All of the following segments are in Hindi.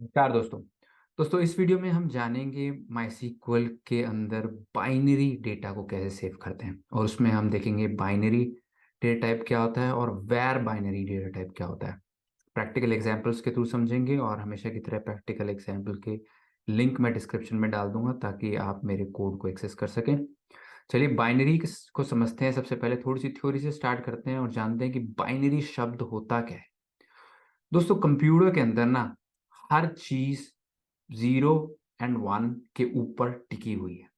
नमस्कार दोस्तों इस वीडियो में हम जानेंगे माइस्क्ल के अंदर बाइनरी डेटा को कैसे सेव करते हैं और उसमें हम देखेंगे बाइनरी डेटा टाइप क्या होता है और वेर बाइनरी डेटा टाइप क्या होता है। प्रैक्टिकल एग्जांपल्स के थ्रू समझेंगे और हमेशा की तरह प्रैक्टिकल एग्जांपल के लिंक मैं डिस्क्रिप्शन में डाल दूंगा ताकि आप मेरे कोड को एक्सेस कर सकें। चलिए बाइनरी को समझते हैं। सबसे पहले थोड़ी सी थ्योरी से स्टार्ट करते हैं और जानते हैं कि बाइनरी शब्द होता क्या है। दोस्तों कंप्यूटर के अंदर ना हर चीज 0 और 1 के ऊपर टिकी हुई है।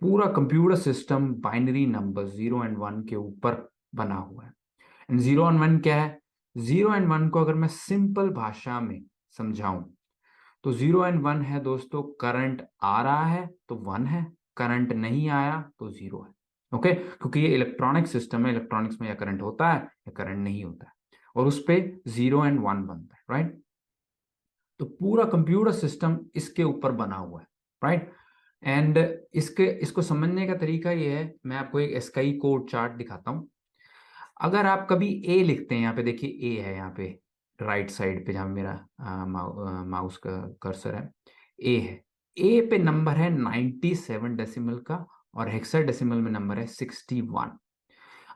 पूरा कंप्यूटर सिस्टम बाइनरी नंबर 0 और 1 के ऊपर बना हुआ है। एंड 0 और 1 क्या है? 0 और 1 को अगर मैं सिंपल भाषा में समझाऊं तो 0 और 1 है दोस्तों, करंट आ रहा है तो 1 है, करंट नहीं आया तो 0 है। ओके, क्योंकि ये इलेक्ट्रॉनिक सिस्टम है, इलेक्ट्रॉनिक्स में या करंट होता है या करंट नहीं होता है और उस पे 0 और 1 बनता है, राइट। तो पूरा कंप्यूटर सिस्टम इसके ऊपर बना हुआ है, राइट। एंड इसको समझने का तरीका ये है, मैं आपको एक स्काई कोड चार्ट दिखाता हूं। अगर आप कभी ए लिखते हैं, यहाँ पे देखिए ए है, यहाँ पे राइट साइड पे जहां मेरा माउस का कर्सर है, ए है। ए पे नंबर है 97 डेसिमल का और हेक्साडेसिमल में नंबर है 61।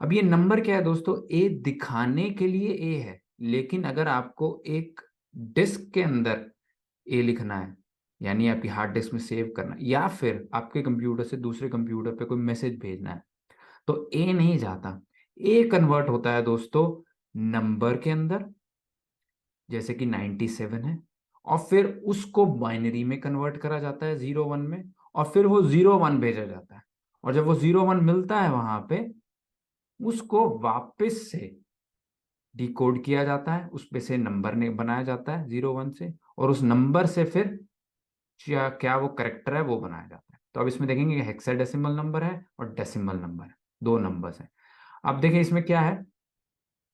अब ये नंबर क्या है दोस्तों? ए दिखाने के लिए ए है, लेकिन अगर आपको एक डिस्क के अंदर ए लिखना है, यानी आपकी हार्ड डिस्क में सेव करना है, या फिर आपके कंप्यूटर से दूसरे कंप्यूटर पे कोई मैसेज भेजना है, तो ए नहीं जाता। ए कन्वर्ट होता है दोस्तों नंबर के अंदर, जैसे कि 97 है, और फिर उसको बाइनरी में कन्वर्ट करा जाता है 0 1 में, और फिर वो 0 1 भेजा जाता है। और जब वो 0 1 मिलता है वहां पे, उसको वापस से डिकोड किया जाता है, उस पे से नंबर ने बनाया जाता है 0 1 से, और उस नंबर से फिर क्या क्या वो करेक्टर है वो बनाया जाता है। तो अब इसमें देखेंगे कि हेक्साडेसिमल नंबर है और डेसिमल नंबर है, दो नंबर्स हैं। अब देखें इसमें क्या है,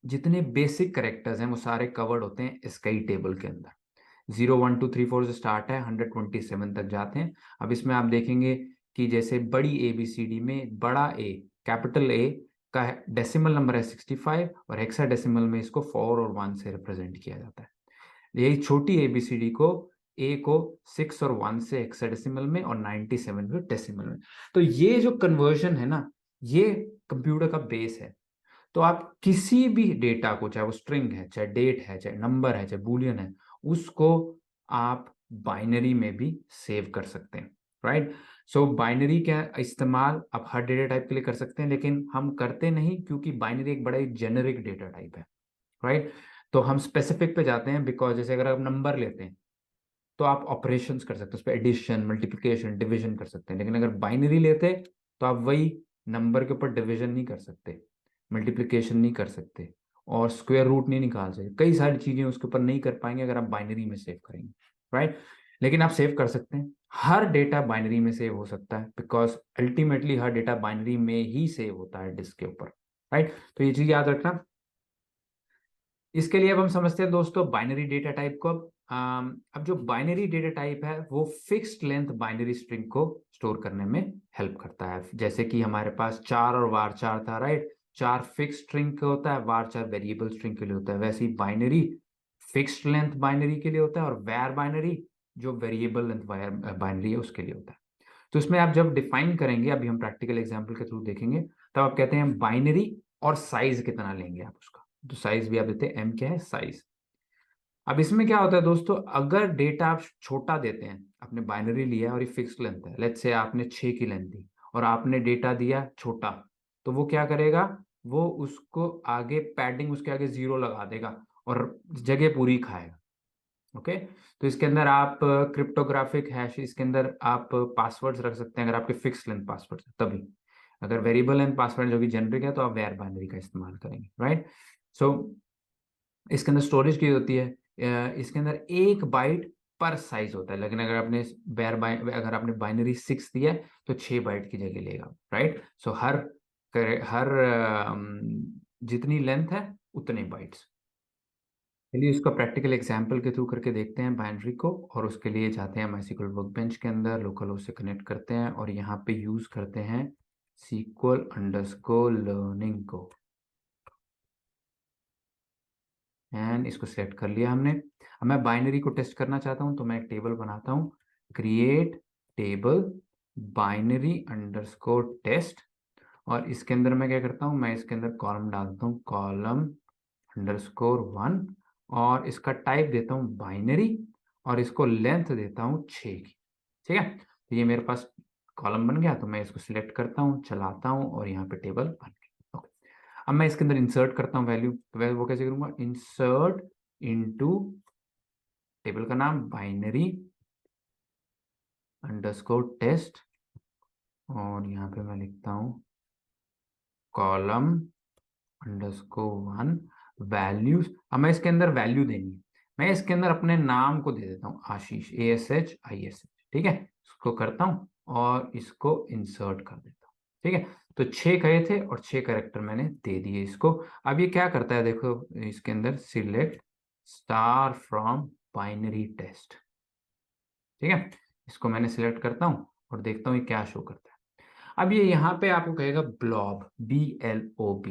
जितने बेसिक करेक्टर्स हैं वो सारे कवर्ड होते हैं इसके टेबल के अंदर। 0 1 2 3 4 से स्टार्ट है, 127 तक जाते हैं। अब इसमें आप देखेंगे कि जैसे बड़ी ABCD में बड़ा ए, कैपिटल ए का डेसिमल नंबर है 65 और हेक्साडेसिमल में इसको 4 और 1 से रिप्रेजेंट किया जाता है। यही छोटी ABCD को ए को 6 और 1 से हेक्साडेसिमल में और 97 में डेसिमल में। तो ये जो कन्वर्जन है ना, ये कंप्यूटर का बेस है। तो आप किसी भी डेटा को, चाहे वो स्ट्रिंग है, चाहे डेट है, चाहे नंबर है, चाहे बूलियन है, उसको आप बाइनरी में भी सेव कर सकते हैं, राइट। सो बाइनरी का इस्तेमाल आप हर डेटा टाइप के लिए कर सकते हैं, लेकिन हम करते नहीं क्योंकि बाइनरी एक बड़ा ही जेनेरिक डेटा टाइप है, राइट। तो हम स्पेसिफिक पे जाते हैं, बिकॉज जैसे अगर आप नंबर लेते हैं तो आप ऑपरेशंस कर सकते हैं, उस पर एडिशन, मल्टीप्लिकेशन, डिवीजन कर सकते हैं। लेकिन अगर बाइनरी लेते तो आप वही नंबर के ऊपर डिवीजन नहीं कर सकते, मल्टीप्लिकेशन नहीं कर सकते और स्क्वायर रूट नहीं निकाल सकते, कई सारी चीजें उसके ऊपर नहीं कर पाएंगे अगर आप बाइनरी में सेव करेंगे, राइट। लेकिन आप सेव कर सकते हैं, हर डेटा बाइनरी में सेव हो सकता है, because ultimately her data binary में ही सेव होता है डिस्क के ऊपर, राइट। तो ये चीज याद रखना। इसके लिए अब हम समझते हैं दोस्तों बाइनरी डेटा टाइप को। अब जो बाइनरी डेटा टाइप है वो फिक्स्ड लेंथ बाइनरी स्ट्रिंग को स्टोर करने में हेल्प करता है। जैसे कि हमारे पास चार और वार चार था, राइट। चार फिक्स स्ट्रिंग का होता है, वार चार वेरिएबल स्ट्रिंग के लिए होता है। वैसे ही बाइनरी फिक्स्ड लेंथ बाइनरी के लिए होता है और वैर बाइनरी जो वेरिएबल लेंथ बाइनरी है उसके लिए होता है। तो इसमें आप जब डिफाइन करेंगे, अभी हम प्रैक्टिकल एग्जाम्पल के थ्रू देखेंगे, तब आप कहते हैं बाइनरी और साइज कितना लेंगे आप उसका। तो साइज भी आप देते हैं, एम क्या है, साइज। अब इसमें क्या होता है दोस्तों, अगर डेटा आप छोटा देते हैं, आपने बाइनरी लिया और ये फिक्स लेंथ है, लेट्स से आपने 6 की लेंथ दी और आपने डेटा दिया छोटा, तो वो क्या करेगा, वो उसको आगे पैडिंग, उसके आगे 0 लगा देगा और जगह पूरी खाएगा। ओके। तो इसके अंदर आप क्रिप्टोग्राफिक हैश, इसके अंदर आप पासवर्ड्स रख सकते हैं अगर आपके फिक्स लेंथ पासवर्ड है तभी। अगर वेरिएबल लेंथ पासवर्ड जो कि जेनरिक है तो आप वेर बाइनरी का इस्तेमाल करेंगे, राइट। सो इसके अंदर स्टोरेज की होती है, इसके अंदर 1 बाइट पर साइज होता है। लेकिन अगर आपने अगर आपने बाइनरी 6 दिया है तो 6 बाइट की जगह लेगा, राइट। सो हर जितनी लेंथ है उतने बाइट्स। चलिए इसको प्रैक्टिकल एग्जांपल के थ्रू करके देखते हैं बाइनरी को, और उसके लिए जाते हैं माइस्क्ल वर्कबेंच के अंदर, लोकल होस्ट से कनेक्ट करते हैं और यहाँ पे यूज करते हैं SQL अंडरस्कोर लर्निंग को। एंड इसको सेलेक्ट कर लिया हमने। अब मैं बाइनरी को टेस्ट करना चाहता हूँ तो मैं एक टेबल बनाता हूँ, create table binary underscore test, और इसके अंदर मैं क्या करता हूँ, मैं इसके अंदर कॉलम डालता हूँ, कॉलम अंडरस्कोर 1, और इसका टाइप देता हूँ बाइनरी, और इसको लेंथ देता हूँ 6 की। ठीक है, तो ये मेरे पास कॉलम बन गया। तो मैं इसको सिलेक्ट करता हूँ, चलाता हूँ, और यहाँ पे टेबल बन गया। ओके, अब मैं इसके अंदर इंसर्ट करता हूँ वैल्यू। तो वो कैसे करूंगा, इंसर्ट इनटू टेबल का नाम बाइनरी अंडरस्कोर टेस्ट, और यहाँ पे मैं लिखता हूँ कॉलम अंडरस्कोर 1 वैल्यूज। अब मैं इसके अंदर वैल्यू देनी है, मैं इसके अंदर अपने नाम को दे देता हूँ आशीष, ASHISH। ठीक है, इसको करता हूँ और इसको इंसर्ट कर देता हूँ। ठीक है, तो 6 कहे थे और 6 करेक्टर मैंने दे दिए इसको। अब ये क्या करता है देखो, इसके अंदर select star from binary test. ठीक है, इसको मैंने सिलेक्ट करता हूँ और देखता हूँ ये क्या शो करता है। अब ये यहाँ पे आपको कहेगा blob, BLOB,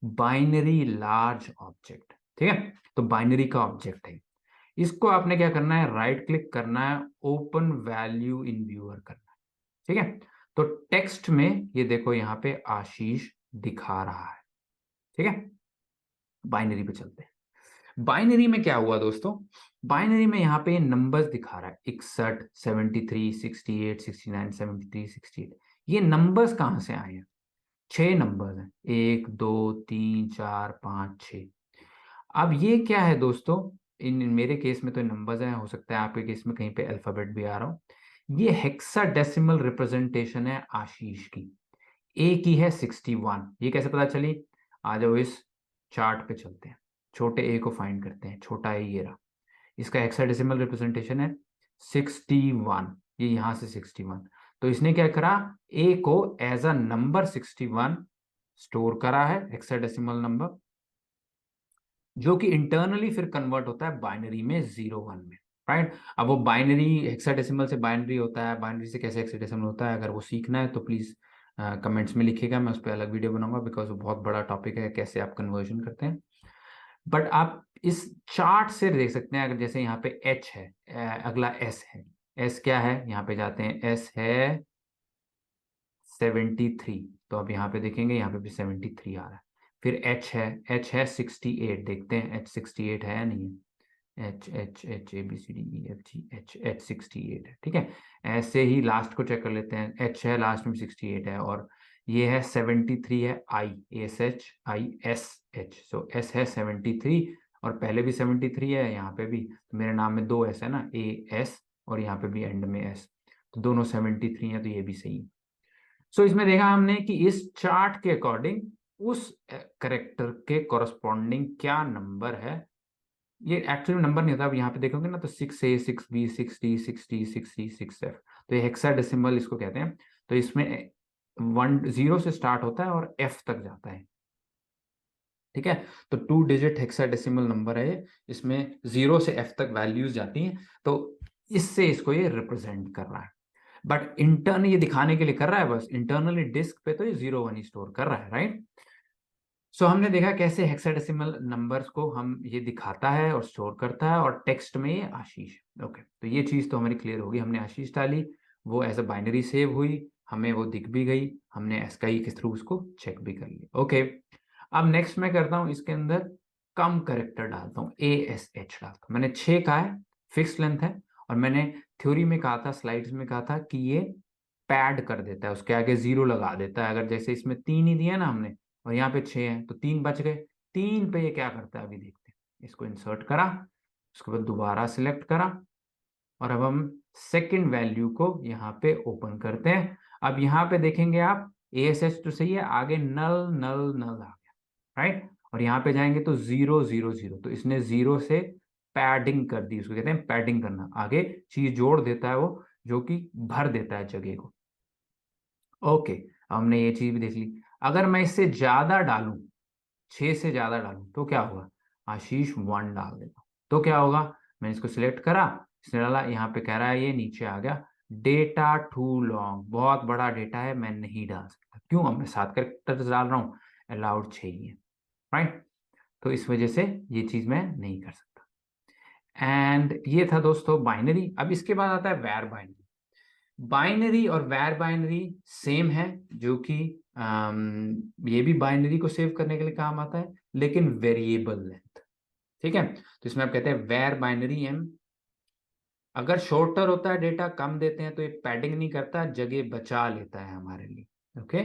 binary large object. ठीक है, तो बाइनरी का ऑब्जेक्ट है। इसको आपने क्या करना है, राइट क्लिक करना है, ओपन वैल्यू इन व्यूअर करना है। ठीक है, तो टेक्स्ट में ये देखो यहाँ पे आशीष दिखा रहा है। ठीक है, बाइनरी पे चलते हैं। बाइनरी में क्या हुआ दोस्तों, बाइनरी में यहाँ पे नंबर्स दिखा रहा है, 61, 73, 68, 69, 73, 68। ये नंबर्स कहाँ से आए हैं, 6 नंबर्स हैं, 1 2 3 4 5 6। अब ये क्या है दोस्तों, इन मेरे केस में तो नंबर्स हैं, हो सकता है आपके केस में कहीं पे अल्फाबेट भी आ रहा हो। ये हेक्साडेसिमल रिप्रेजेंटेशन है आशीष की, ए की है 61। ये कैसे पता चली, आ जाओ इस चार्ट पे चलते हैं, छोटे ए को फाइंड करते हैं, छोटा ए ये रहा, इसका हेक्साडेसिमल रिप्रेजेंटेशन है 61। ये यहां से 61, तो इसने क्या करा, ए को एज अ नंबर 61 स्टोर करा है, हेक्साडेसिमल नंबर, जो कि इंटरनली फिर कन्वर्ट होता है बाइनरी में 0 1 में। राइट, अब वो बाइनरी हेक्साडेसिमल से बाइनरी होता है, बाइनरी से कैसे हेक्साडेसिमल होता है, अगर वो सीखना है तो प्लीज कमेंट्स में लिखिएगा, मैं उस पर अलग वीडियो बनाऊंगा, बिकॉज वो बहुत बड़ा टॉपिक है कैसे आप कन्वर्जन करते हैं। बट आप इस चार्ट से देख सकते हैं, अगर जैसे यहाँ पे H है, अगला S है, S क्या है, यहाँ पे जाते हैं, S है 73, तो अब यहाँ पे देखेंगे, यहाँ पे भी 73 आ रहा है। फिर H है 68, देखते हैं H 68 है या नहीं है, H ABCDEFGH 68 है। ठीक है, ऐसे ही लास्ट को चेक कर लेते हैं, H है लास्ट में 68 है, और ये है 73 है, ISHISH, सो S है 73, और पहले भी 73 है, यहाँ पे भी, तो मेरे नाम में 2 S है ना, AS, और यहाँ पे भी एंड में S, तो दोनों 73 है, तो ये भी सही है। सो इसमें देखा हमने कि इस चार्ट के अकॉर्डिंग उस करेक्टर के कॉरस्पॉन्डिंग क्या नंबर है, ये एक्चुअली नंबर नहीं होता, अब यहाँ पे देखोगे ना, तो 6A 6B 6D 6D 6C 6F, तो ये हेक्साडेसिमल इसको कहते हैं। तो इसमें 0 से स्टार्ट होता है और F तक जाता है। ठीक है, तो 2 डिजिट हेक्साडेसिमल नंबर है ये, इसमें 0 से F तक वैल्यूज जाती हैं, तो इससे इसको ये रिप्रेजेंट कर रहा है। बट इंटरनली ये दिखाने के लिए कर रहा है, बस इंटरनली डिस्क पे तो ये 0 1 ही स्टोर कर रहा है। राइट, सो हमने देखा कैसे हेक्साडेसिमल नंबर्स को हम ये दिखाता है और स्टोर करता है, और टेक्स्ट में ये आशीष। ओके, तो ये चीज तो हमारी क्लियर होगी, हमने आशीष डाली, वो एज अ बाइनरी सेव हुई, हमें वो दिख भी गई, हमने एसकाई के थ्रू उसको चेक भी कर लिया। ओके, अब नेक्स्ट मैं करता हूँ, इसके अंदर कम करेक्टर डालता हूँ, ASH डालता हूँ। मैंने 6 का है, फिक्स लेंथ है, और मैंने थ्योरी में कहा था, स्लाइड्स में कहा था कि ये पैड कर देता है, उसके आगे 0 लगा देता है। अगर जैसे इसमें 3 ही दिया ना हमने, और यहाँ पे 6 है, तो 3 बच गए। 3 पे ये क्या करता है अभी देखते हैं, इसको इंसर्ट करा, उसके बाद दोबारा सिलेक्ट करा, और अब हम सेकंड वैल्यू को यहाँ पे ओपन करते हैं। अब यहाँ पे देखेंगे आप, ASH तो सही है, आगे नल नल नल आ गया। राइट, और यहाँ पे जाएंगे तो 0 0 0, तो इसने 0 से पैडिंग कर दी, उसको कहते हैं पैडिंग करना, आगे चीज जोड़ देता है वो, जो कि भर देता है जगह को। ओके, हमने ये चीज भी देख ली। अगर मैं इससे ज्यादा डालूं, 6 से ज्यादा डालूं, तो क्या होगा, आशीष 1 डाल देता हूं, तो क्या होगा, मैंने इसको सिलेक्ट करा, इसने डाला, यहाँ पे कह रहा है ये नीचे आ गया, डेटा टू लॉन्ग, बहुत बड़ा डेटा है, मैं नहीं डाल सकता। क्यों, अब मैं 7 कैरेक्टर्स डाल रहा हूँ, अलाउड चाहिए। राइट, तो इस वजह से ये चीज मैं नहीं कर सकता। एंड ये था दोस्तों बाइनरी। अब इसके बाद आता है वेर बाइनरी। बाइनरी और वेर बाइनरी सेम है, जो कि ये भी बाइनरी को सेव करने के लिए काम आता है, लेकिन वेरिएबल लेंथ। ठीक है, तो इसमें आप कहते हैं वेर बाइनरी एम। अगर शॉर्टर होता है, डेटा कम देते हैं, तो ये पैडिंग नहीं करता, जगह बचा लेता है हमारे लिए। Okay,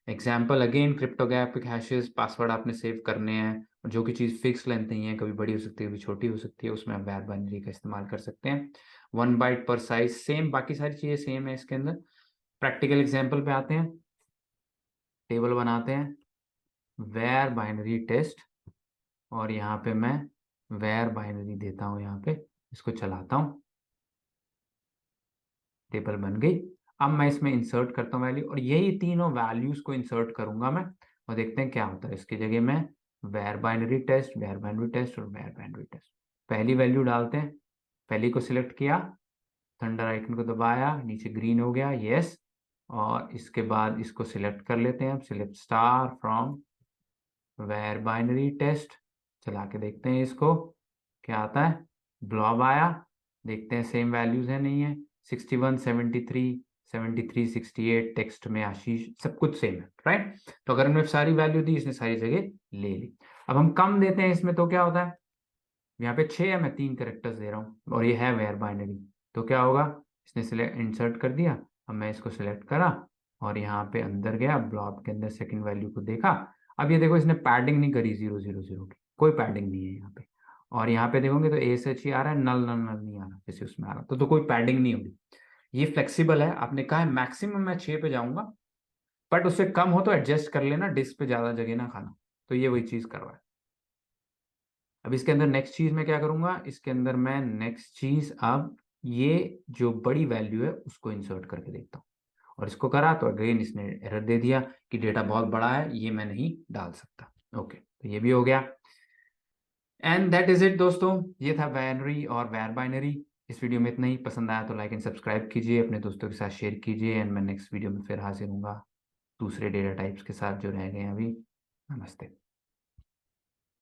example again cryptographic hashes, password आपने सेव करने हैं, और जो कि चीज़ फिक्स लेंथ नहीं है, कभी बड़ी हो सकती है कभी छोटी हो सकती है, उसमें आप वेर बाइनरी का इस्तेमाल कर सकते हैं। 1 बाइट पर साइज सेम, बाकी सारी चीज़ें सेम है इसके अंदर। प्रैक्टिकल एग्जाम्पल पे आते हैं, टेबल बनाते हैं, वेर बाइनरी टेस्ट, और यहाँ पे मैं वेर बाइनरी देता हूँ, यहाँ पे इसको चलाता हूँ, टेबल बन गई। अब मैं इसमें इंसर्ट करता हूँ वैल्यू, और यही तीनों वैल्यूज को इंसर्ट करूंगा मैं, और देखते हैं क्या होता है। इसकी जगह मैं var binary test, var binary test और वेर बाइनरी टेस्ट, पहली वैल्यू डालते हैं। पहली को सिलेक्ट किया, थंडर आइकन को दबाया, नीचे ग्रीन हो गया, यस। और इसके बाद इसको सिलेक्ट कर लेते हैं, select star from var binary test, चला के देखते हैं इसको क्या आता है। ब्लॉब आया, देखते हैं सेम वैल्यूज है नहीं है, 61, 73, 73, 68, टेक्स्ट में आशीष, सब कुछ सेम है, राइट। तो अगर हमने सारी वैल्यू दी, इसने सारी जगह ले ली। अब हम कम देते हैं इसमें, तो क्या होता है, यहाँ पे 6 है, मैं 3 करेक्टर्स दे रहा हूँ, और ये है वेर बाइनरी, तो क्या होगा, इसने सिलेक्ट इंसर्ट कर दिया। अब मैं इसको सिलेक्ट करा, और यहाँ पे अंदर गया, ब्लॉब के अंदर सेकंड वैल्यू को देखा। अब ये देखो, इसने पैडिंग नहीं करी 000 की, कोई पैडिंग नहीं है यहाँ पे। और यहाँ पे देखोगे तो एस ही आ रहा है, नल नल नल नहीं आ रहा, जैसे उसमें आ रहा, तो कोई पैडिंग नहीं होगी। ये फ्लेक्सिबल है, आपने कहा है मैक्सिमम मैं 6 पे जाऊंगा, बट उससे कम हो तो एडजस्ट कर लेना, डिस्क पे ज्यादा जगह ना खाना। तो ये वही चीज कर रहा है। अब इसके अंदर नेक्स्ट चीज मैं क्या करूंगा, इसके अंदर मैं नेक्स्ट चीज, अब ये जो बड़ी वैल्यू है उसको इंसर्ट करके देखता हूँ, और इसको करा तो अगेन इसने एरर दे दिया कि डेटा बहुत बड़ा है, ये मैं नहीं डाल सकता। ओके, तो ये भी हो गया। एंड दैट इज इट दोस्तों, ये था बाइनरी और वेर बाइनरी। इस वीडियो में इतना ही, पसंद आया तो लाइक एंड सब्सक्राइब कीजिए, अपने दोस्तों के साथ शेयर कीजिए, एंड मैं नेक्स्ट वीडियो में फिर हाजिर हूँगा दूसरे डेटा टाइप्स के साथ जो रह गए हैं अभी। नमस्ते।